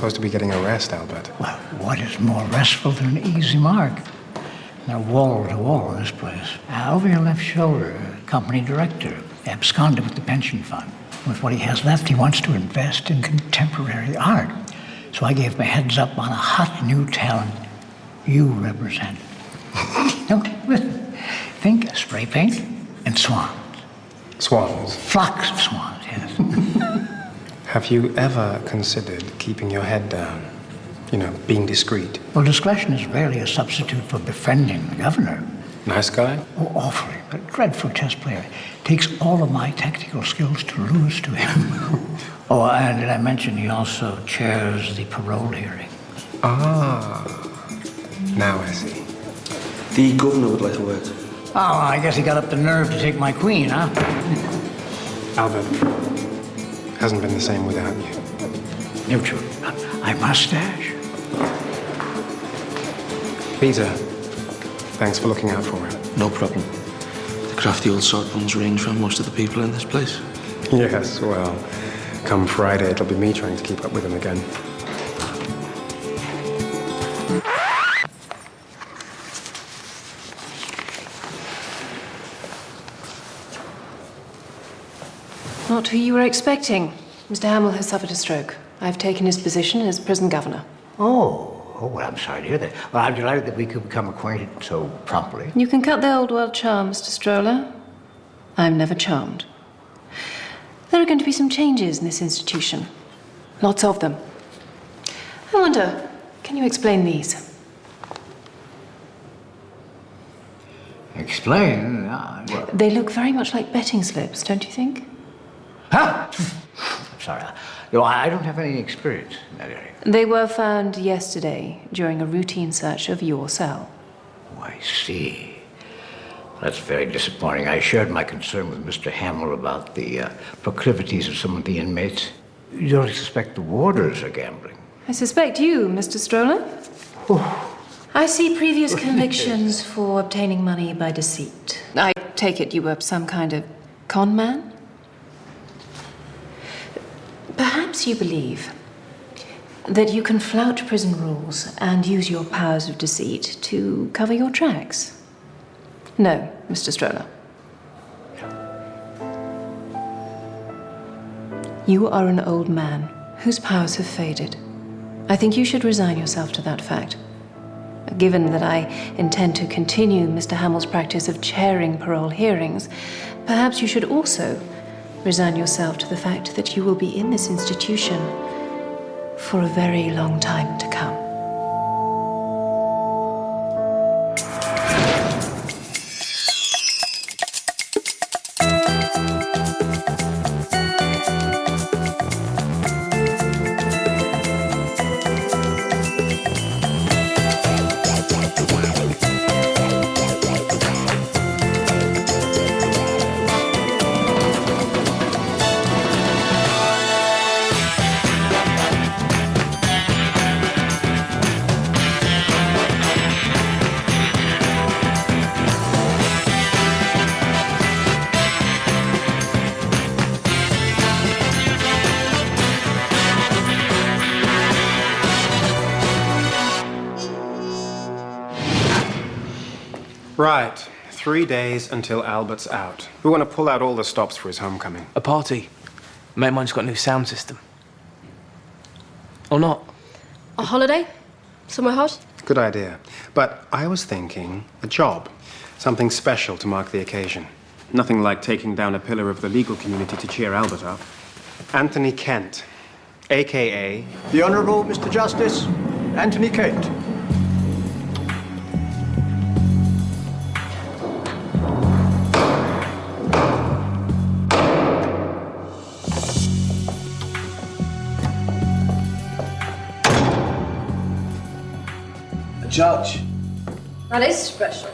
supposed to be getting a rest, Albert. Well, what is more restful than an easy mark? They're wall to wall in this place. Over your left shoulder, company director, absconded with the pension fund. With what he has left, he wants to invest in contemporary art. So I gave him a heads up on a hot new talent you represent. No, listen. Think spray paint and swans. Swans? Flocks of swans, yes. Have you ever considered keeping your head down? You know, being discreet? Well, discretion is rarely a substitute for befriending the governor. Nice guy? Oh, awfully. A dreadful chess player. Takes all of my tactical skills to lose to him. Oh, and did I mention he also chairs the parole hearing? Ah, now I see. The governor would like a word. Oh, I guess he got up the nerve to take my queen, huh? Albert, hasn't been the same without you. Neutral. My mustache. Peter, thanks for looking out for him. No problem. The crafty old sod runs range from most of the people in this place. Yes, well, come Friday, it'll be me trying to keep up with him again. Not who you were expecting. Mr. Hamill has suffered a stroke. I've taken his position as prison governor. Oh, well, I'm sorry to hear that. Well, I'm delighted that we could become acquainted so promptly. You can cut the old world charm, Mr. Stroller. I'm never charmed. There are going to be some changes in this institution. Lots of them. I wonder, can you explain these? Explain? They look very much like betting slips, don't you think? Huh? I'm sorry. No, I don't have any experience in that area. They were found yesterday during a routine search of your cell. Oh, I see. That's very disappointing. I shared my concern with Mr. Hamill about the proclivities of some of the inmates. You don't suspect the warders are gambling? I suspect you, Mr. Stroller. I see previous convictions for obtaining money by deceit. I take it you were some kind of con man? Perhaps you believe that you can flout prison rules and use your powers of deceit to cover your tracks. No, Mr. Stroller. You are an old man whose powers have faded. I think you should resign yourself to that fact. Given that I intend to continue Mr. Hamill's practice of chairing parole hearings, perhaps you should also resign yourself to the fact that you will be in this institution for a very long time to come. Right. 3 days until Albert's out. We want to pull out all the stops for his homecoming. A party. Mate of mine's got a new sound system. Or not. A holiday? Somewhere hot? Good idea. But I was thinking a job. Something special to mark the occasion. Nothing like taking down a pillar of the legal community to cheer Albert up. Anthony Kent, a.k.a. The Honourable Mr. Justice, Anthony Kent. Judge. That is special.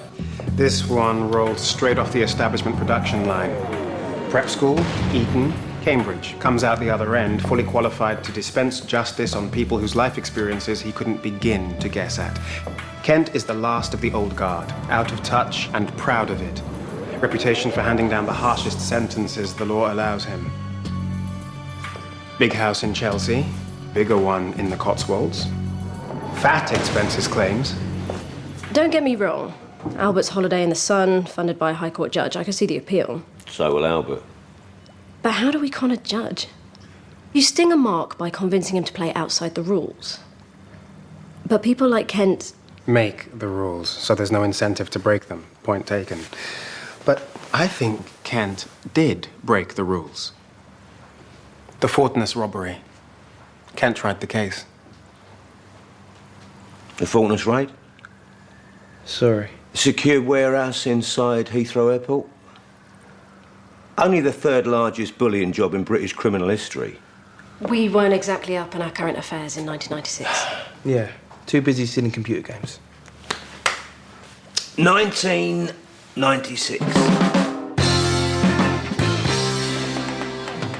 This one rolled straight off the establishment production line. Prep school, Eton, Cambridge. Comes out the other end, fully qualified to dispense justice on people whose life experiences he couldn't begin to guess at. Kent is the last of the old guard, out of touch and proud of it. Reputation for handing down the harshest sentences the law allows him. Big house in Chelsea, bigger one in the Cotswolds. Fat expenses claims. Don't get me wrong. Albert's holiday in the sun, funded by a High Court judge. I can see the appeal. So will Albert. But how do we con a judge? You sting a mark by convincing him to play outside the rules. But people like Kent... Make the rules, so there's no incentive to break them. Point taken. But I think Kent did break the rules. The Fortness robbery. Kent tried the case. The Fortness raid? Sorry. Secured warehouse inside Heathrow Airport? Only the third largest bullion job in British criminal history. We weren't exactly up on our current affairs in 1996. Yeah, too busy stealing computer games. 1996.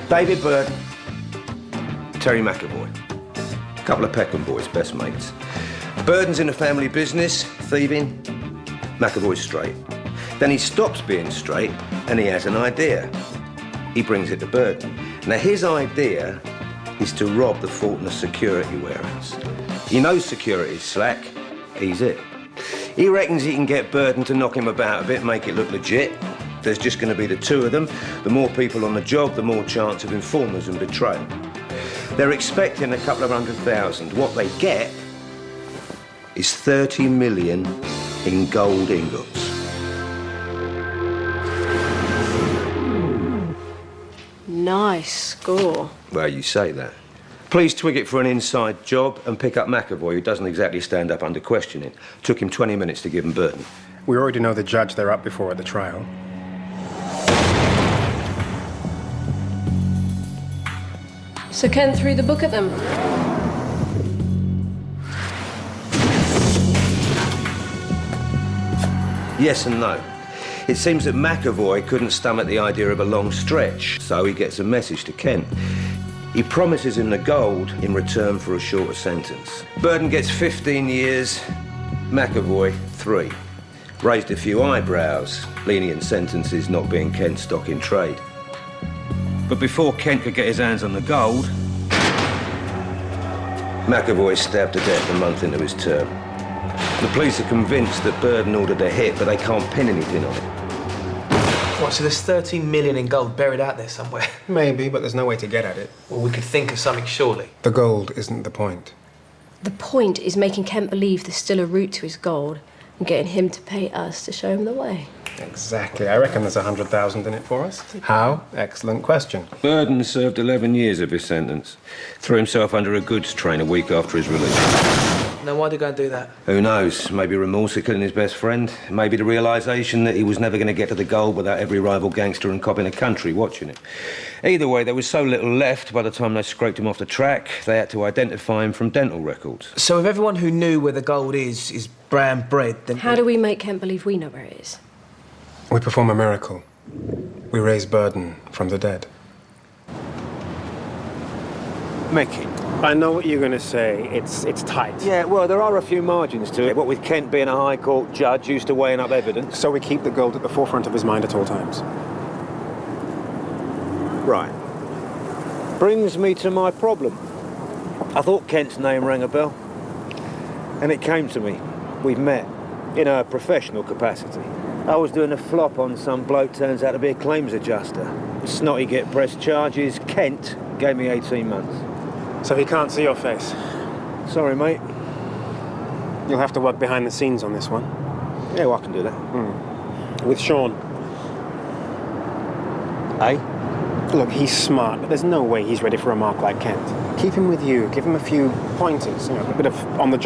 David Bird, Terry McAvoy. A couple of Peckham boys, best mates. Burden's in the family business, thieving. McAvoy's straight. Then he stops being straight and he has an idea. He brings it to Burden. Now his idea is to rob the Fortness security warehouse. He knows security's slack, he's it. He reckons he can get Burden to knock him about a bit, make it look legit. There's just going to be the two of them. The more people on the job, the more chance of informers and betrayal. They're expecting a couple of 100,000. What they get is 30 million in gold ingots. Nice score. Well, you say that. Please twig it for an inside job and pick up McAvoy, who doesn't exactly stand up under questioning. Took him 20 minutes to give him Burden. We already know the judge they're up before at the trial. So Kent threw the book at them. Yes and no. It seems that McAvoy couldn't stomach the idea of a long stretch, so he gets a message to Kent. He promises him the gold in return for a shorter sentence. Burden gets 15 years, McAvoy 3. Raised a few eyebrows, lenient sentences not being Kent's stock in trade. But before Kent could get his hands on the gold, McAvoy stabbed to death a month into his term. The police are convinced that Burden ordered a hit, but they can't pin anything on it. What, so there's 13 million in gold buried out there somewhere? Maybe, but there's no way to get at it. Well, we could think of something, surely. The gold isn't the point. The point is making Kent believe there's still a route to his gold and getting him to pay us to show him the way. Exactly. I reckon there's 100,000 in it for us. How? Excellent question. Burden served 11 years of his sentence. Threw himself under a goods train a week after his release. Now, why'd he go and do that? Who knows? Maybe remorse at killing his best friend. Maybe the realisation that he was never going to get to the gold without every rival gangster and cop in the country watching it. Either way, there was so little left by the time they scraped him off the track, they had to identify him from dental records. So if everyone who knew where the gold is brown bread, then... How do we make Kent believe we know where it is? We perform a miracle. We raise Burden from the dead. Mickey. I know what you're going to say. It's tight. Yeah, well, there are a few margins to it. What with Kent being a High Court judge used to weighing up evidence. So we keep the gold at the forefront of his mind at all times. Right. Brings me to my problem. I thought Kent's name rang a bell. And it came to me. We've met in a professional capacity. I was doing a flop on some bloke, turns out to be a claims adjuster. Snotty get pressed charges. Kent gave me 18 months. So he can't see your face. Sorry, mate. You'll have to work behind the scenes on this one. Yeah, well, I can do that. With Sean. Eh? Look, he's smart, but there's no way he's ready for a mark like Kent. Keep him with you. Give him a few pointers, a bit of on-the-job